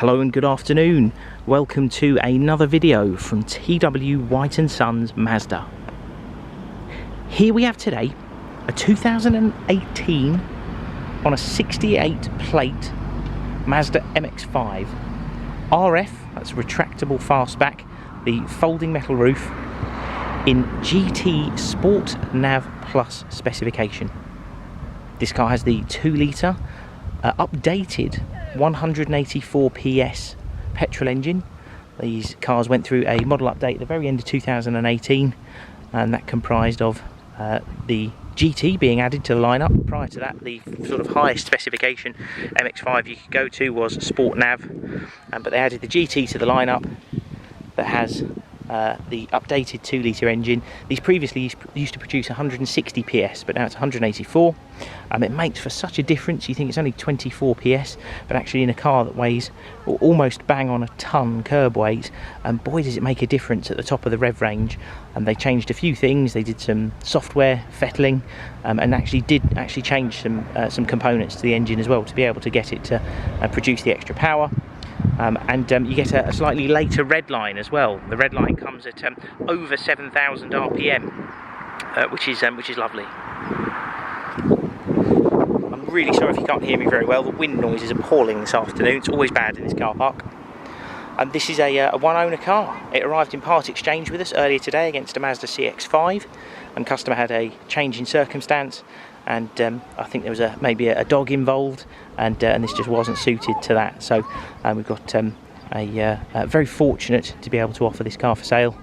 Hello and good afternoon. Welcome to another video from T.W White Sons Mazda. Here we have today a 2018 on a 68 plate Mazda MX-5 RF, that's retractable fastback, the folding metal roof in GT Sport Nav Plus specification. This car has the 2 litre updated 184 PS petrol engine. These cars went through a model update at the very end of 2018, and that comprised of the GT being added to the lineup. Prior to that, the sort of highest specification MX-5 you could go to was Sport Nav, but they added the GT to the lineup that has the updated 2 litre engine. These previously used to produce 160 PS, but now it's 184. It makes for such a difference. You think it's only 24 PS, but actually in a car that weighs almost bang on a ton curb weight, boy does it make a difference at the top of the rev range. They changed a few things. They did some software fettling, and actually change some components to the engine as well to be able to get it to produce the extra power. You get a slightly later red line as well. The red line comes at over 7,000 RPM, which is lovely. I'm really sorry if you can't hear me very well. The wind noise is appalling this afternoon. It's always bad in this car park. This is a one-owner car. It arrived in part exchange with us earlier today against a Mazda CX-5, and customer had a change in circumstance, and I think there was maybe a dog involved, and this just wasn't suited to that. So we've got very fortunate to be able to offer this car for sale,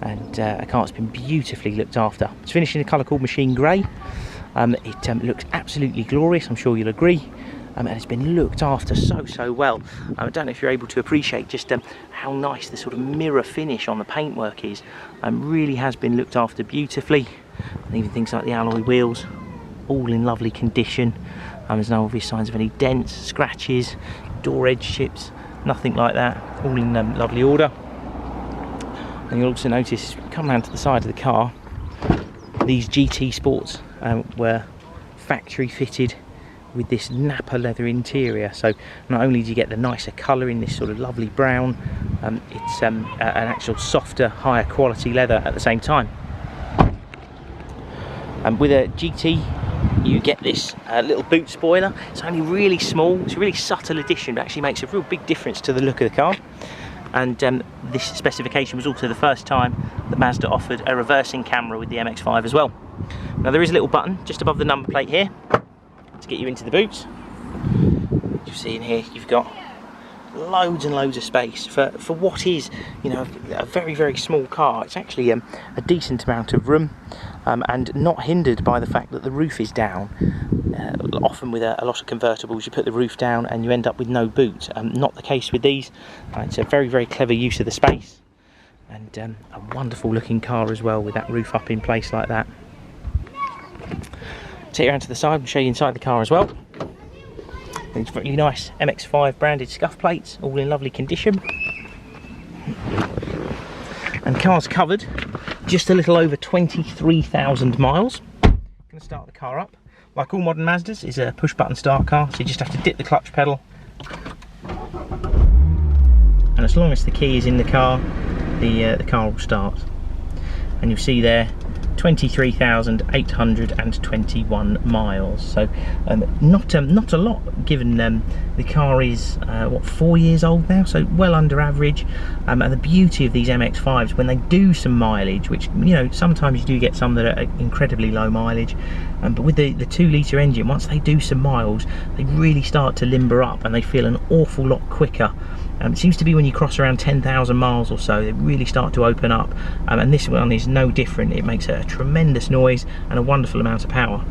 and a car that's been beautifully looked after. It's finished in a colour called machine grey. It looks absolutely glorious, I'm sure you'll agree. And it's been looked after so well. I don't know if you're able to appreciate just how nice the sort of mirror finish on the paintwork is. Really has been looked after beautifully. And even things like the alloy wheels, all in lovely condition. There's no obvious signs of any dents, scratches, door edge chips, nothing like that. All in lovely order. And you'll also notice, come round to the side of the car, these GT Sports were factory fitted with this Nappa leather interior. So not only do you get the nicer colour in this sort of lovely brown, it's an actual softer, higher quality leather at the same time. With a GT, you get this little boot spoiler. It's only really small. It's a really subtle addition, but actually makes a real big difference to the look of the car. And this specification was also the first time that Mazda offered a reversing camera with the MX-5 as well. Now there is a little button just above the number plate here to get you into the boots. You see in here you've got loads and loads of space for what is, you know, a very small car. It's actually a decent amount of room, and not hindered by the fact that the roof is down. Often with a lot of convertibles you put the roof down and you end up with no boot. Not the case with these. It's a very clever use of the space, and a wonderful looking car as well with that roof up in place like that. Take you around to the side and show you inside the car as well. These really nice MX-5 branded scuff plates, all in lovely condition. And car's covered just a little over 23,000 miles. Going to start the car up. Like all modern Mazdas, is a push button start car, so you just have to dip the clutch pedal. And as long as the key is in the car will start. And you'll see there 23,821 miles, so not a lot given the car is what, 4 years old now, so well under average. And the beauty of these MX-5s, when they do some mileage, which, you know, sometimes you do get some that are incredibly low mileage, but with the 2 litre engine, once they do some miles they really start to limber up and they feel an awful lot quicker. It seems to be when you cross around 10,000 miles or so, they really start to open up, and this one is no different. It makes a tremendous noise and a wonderful amount of power.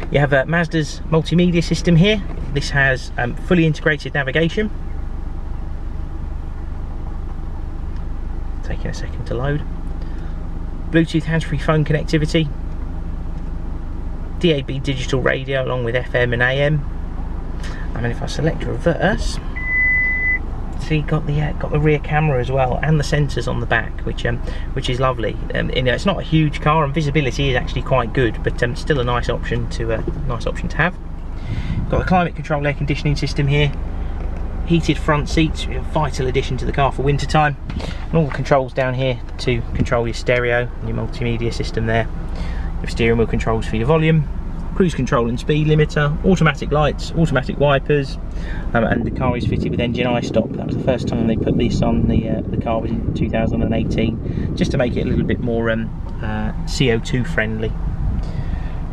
You have Mazda's Multimedia System here. This has fully integrated navigation. Taking a second to load. Bluetooth hands-free phone connectivity. DAB digital radio along with FM and AM. And if I select reverse, see, got the rear camera as well, and the sensors on the back, which is lovely. You know, it's not a huge car, and visibility is actually quite good, but still a nice option to have. Got the climate control air conditioning system here, heated front seats, a vital addition to the car for winter time, and all the controls down here to control your stereo and your multimedia system there. Your steering wheel controls for your volume, cruise control and speed limiter, automatic lights, automatic wipers, and the car is fitted with engine eye stop. That was the first time they put this on the car, was in 2018, just to make it a little bit more CO2 friendly.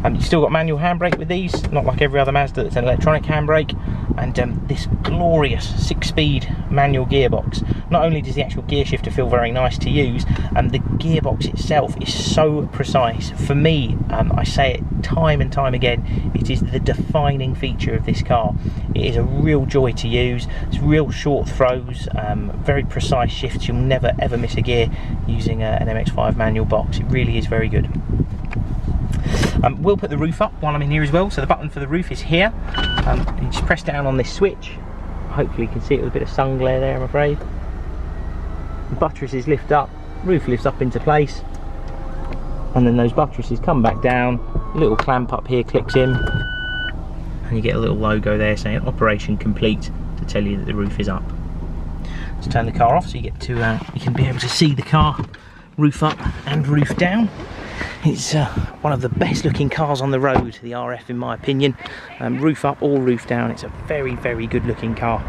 You've still got manual handbrake with these, not like every other Mazda that's an electronic handbrake, and this glorious 6-speed manual gearbox. Not only does the actual gear shifter feel very nice to use, the gearbox itself is so precise. For me, I say it time and time again, it is the defining feature of this car. It is a real joy to use. It's real short throws, very precise shifts. You'll never ever miss a gear using an MX5 manual box. It really is very good. We'll put the roof up while I'm in here as well. So the button for the roof is here. You just press down on this switch. Hopefully you can see it with a bit of sun glare there, I'm afraid. The buttresses lift up, roof lifts up into place, and then those buttresses come back down. A little clamp up here clicks in, and you get a little logo there saying operation complete to tell you that the roof is up. Let's turn the car off so you get to you can be able to see the car roof up and roof down. It's one of the best looking cars on the road, the RF, in my opinion. Roof up or roof down, it's a very, very good looking car.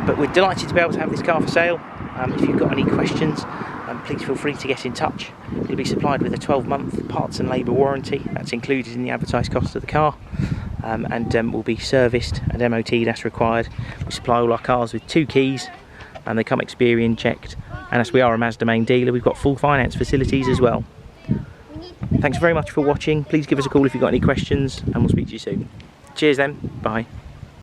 But we're delighted to be able to have this car for sale. If you've got any questions, please feel free to get in touch. It'll be supplied with a 12-month parts and labour warranty. That's included in the advertised cost of the car. And will be serviced and MOT'd as required. We supply all our cars with 2 keys, and they come Experian checked. And as we are a Mazda main dealer, we've got full finance facilities as well. Thanks very much for watching. Please give us a call if you've got any questions, and we'll speak to you soon. Cheers then, bye.